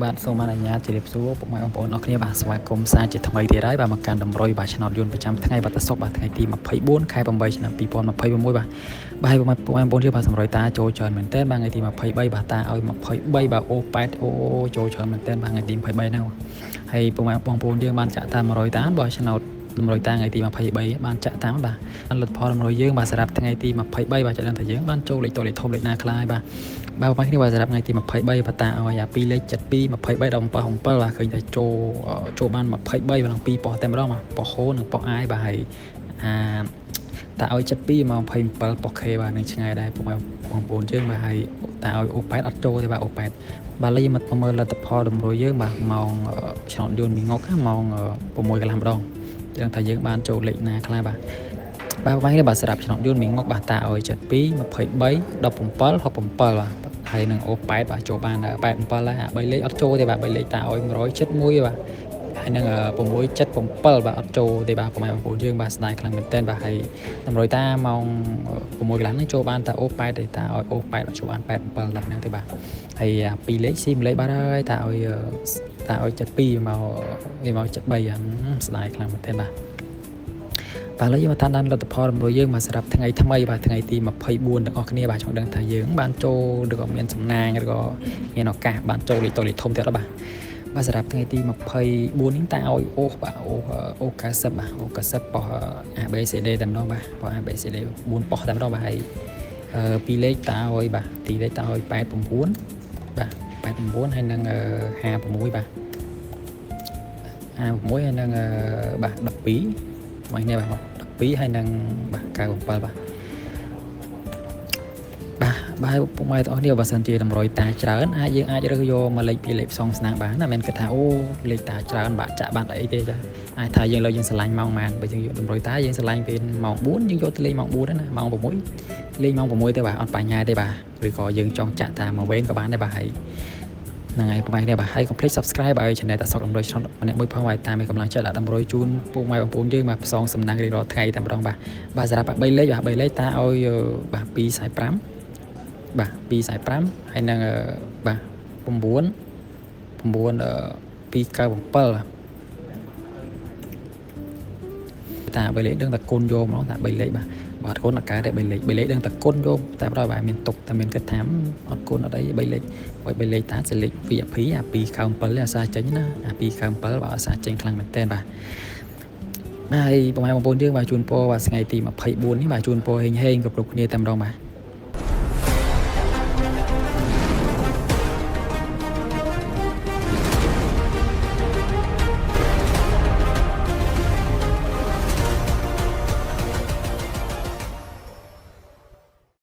បាទសូមអនុញ្ញាតជម្រាបសួរពុកម៉ែបងប្អូនអរគ្នាបាទស្វាគមន៍សារជាថ្មីទៀតហើយបាទមកកាន់តម្រុយបាទឆ្នោតយន្តប្រចាំថ្ងៃបាទតសុកបាទថ្ងៃទី24ខែ8ឆ្នាំ2026បាទបាទពុកម៉ែបងប្អូនយើងបាទសម្រយតាចូលច្រើនមែនទែនបាទថ្ងៃទី23បាទតាឲ្យ23បាទអូ8អូចូលច្រើនមែនទែនបាទថ្ងៃទី23ហ្នឹងហើយពុកម៉ែបងប្អូនយើងបានចាក់តាម100តាបាទឆ្នោតតម្រុយតាថ្ងៃទី23បានចាក់តាមបាទលទ្ធផលតម្រុយយើងបាទសម្រាប់ថ្ងៃទី23បាទចាក់ដឹងថាយើងបានចូលលេខតលេខធំលេខណាខ្លះហើយបាទបាទបងប្អូនគ្នាបាទសម្រាប់ថ្ងៃទី23បាទតាឲ្យអា2លេខ72 23ដល់77បាទឃើញថាចូលបាន23បាទនឹង2ប៉ុសតែម្ដងបាទប៉ុសហូនិងប៉ុសអាយបាទហើយតាឲ្យ72មក27ប៉ុស K បាទនឹងឆ្ងាយដែរពុកបងប្អូនយើងបាទហើយតាឲ្យអូ8អត់ចូលទេបាទអូ8បាទលេខមកមើលលទ្ធផលតម្រុយយើងបាទម៉ោងឆ្នោតយន្តមីងុកម៉ោង6កន្លះម្ដងចឹងថាយើងបានចូលលេខណាខ្លះបាទបងនេះបាទសម្រាប់ឆ្នោតយន្តមីងុកបាទតាឲ្យ72 23 17 67បាទហើយនឹងអូ8បាទចូលបាន87ហើយ3លេខអត់ចូលទេបាទ3លេខតាឲ្យ171បាទហើយនឹង677បាទអត់ចូលទេបាទបងប្អូនយើងបាទស្ដាយខ្លាំងមែនទែនបាទហើយតម្រុយតាម៉ោង6កន្លះនេះចូលបានតាអូ8ទេតាឲ្យអូ8អត់ចូលបាន87ដល់ហ្នឹងទេបាទហើយ2លេខស៊ី1លេខបាទហើយតាឲ្យ72មកវាមក73ស្ដាយខ្លាំងមែនទែនបាទបាទឥឡូវយើងមកតាមដានលទ្ធផលរបស់យើងមកសម្រាប់ថ្ងៃថ្មីបាទថ្ងៃទី24ទាំងអស់គ្នាបាទចង់ដឹងថាយើងបានចូលឬក៏មានសំណាងឬក៏មានឱកាសបានចូលលេខធំទៀតបាទសម្រាប់ថ្ងៃទី24នេះតាឲ្យអូសបាទអូ90បាទអូ90ប៉ុស ABCD តែម្ដងបាទប៉ុស ABCD 4ប៉ុសតែម្ដងបាទហើយ2លេខតាឲ្យបាទទីលេខតាឲ្យ89បាទ89ហើយនឹង56បាទ56ហើយនឹងបាទ12មកនេះបាទ12ហើយនឹងបាទ97បាទបាទពុកម៉ែទាំងអស់គ្នាបើសិនជាតម្រុយតាច្រើនយើងអាចរើសយកមកលេខ2លេខផ្សងស្នាងបានណាមិនគិតថាអូលេខតាច្រើនបាទចាក់បានអីទេចាអាចថាយើងលើយើងស្រឡាញ់ម៉ោងប៉ុន្មានបើយើងយកតម្រុយតាយើងស្រឡាញ់ពេលម៉ោង4យើងយកទៅលេខម៉ោង4ណាម៉ោង6លេខម៉ោង6ទេបាទអត់បញ្ហាទេបាទឬក៏យើងចង់ចាក់តាមមកវិញក៏បានដែរបាទហើយហ្នឹងហើយពុកម៉ែគ្នាបាទហើយកុំភ្លេច Subscribe ឲ្យ Channel តាសុកតម្រុយឆ្នោតម្នាក់មួយផងហើយតាមមានកម្លាំងចិត្តដាក់តម្រុយជូនពុកម៉ែបងប្អូនយើងបាទផ្សងសំណាងរៀងរាល់ថ្ងៃតែម្ដងបាទសម្រាប់3លេខបាទ3លេខតាឲ្យបាទ245បាទ245ហើយនឹងបាទ9 297តា3លេខដឹងតែគុណយកហ្មងតា3លេខបាទគុណអត់កើតទេ3លេខដឹងតែគុណយកតែបើបាទមានទុកតែមានគិតថាអត់គុណអត់អី3លេខហើយ3លេខតាសិលេខ2អា297អាសាចេញណាអា297បាទអាសាចេញខ្លាំងមែនតើបាទហើយបងប្អូនយើងបាទជូនពរបាទថ្ងៃទី24នេះបាទជូនពរហេងគ្រប់គ្នាតែម្ដងបាទ